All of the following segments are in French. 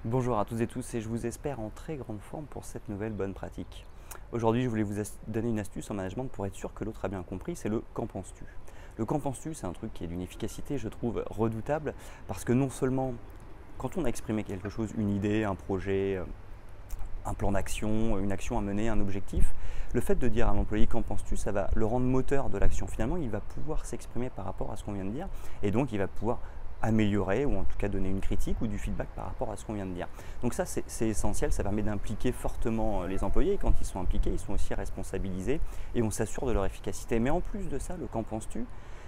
Bonjour à toutes et tous et je vous espère en très grande forme pour cette nouvelle bonne pratique. Aujourd'hui, je voulais vous donner une astuce en management pour être sûr que l'autre a bien compris, c'est le qu'en penses-tu. Le qu'en penses-tu, c'est un truc qui est d'une efficacité, je trouve, redoutable parce que non seulement quand on a exprimé quelque chose, une idée, un projet, un plan d'action, une action à mener, un objectif, le fait de dire à l'employé qu'en penses-tu, ça va le rendre moteur de l'action. Finalement, il va pouvoir s'exprimer par rapport à ce qu'on vient de dire et donc il va pouvoir améliorer ou en tout cas donner une critique ou du feedback par rapport à ce qu'on vient de dire. Donc ça, c'est essentiel, ça permet d'impliquer fortement les employés et quand ils sont impliqués, ils sont aussi responsabilisés et on s'assure de leur efficacité. Mais en plus de ça, le qu'en penses-tu,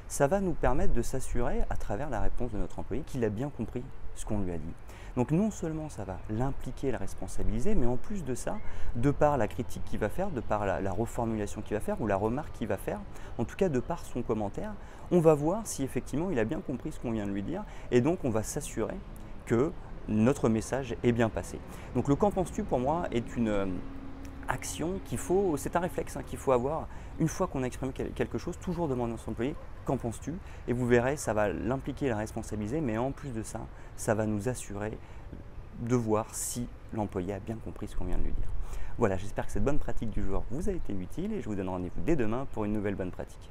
ça va nous permettre de s'assurer à travers la réponse de notre employé qu'il a bien compris ce qu'on lui a dit. Donc non seulement ça va l'impliquer, le responsabiliser, mais en plus de ça, de par la critique qu'il va faire, de par la reformulation qu'il va faire ou la remarque qu'il va faire, en tout cas de par son commentaire, on va voir si effectivement il a bien compris ce qu'on vient de lui dire et donc on va s'assurer que notre message est bien passé. Donc le qu'en penses-tu pour moi est une action c'est un réflexe qu'il faut avoir une fois qu'on a exprimé quelque chose, toujours demander à son employé qu'en penses-tu et vous verrez, ça va l'impliquer et la responsabiliser, mais en plus de ça, ça va nous assurer de voir si l'employé a bien compris ce qu'on vient de lui dire. Voilà, j'espère que cette bonne pratique du jour vous a été utile et je vous donne rendez-vous dès demain pour une nouvelle bonne pratique.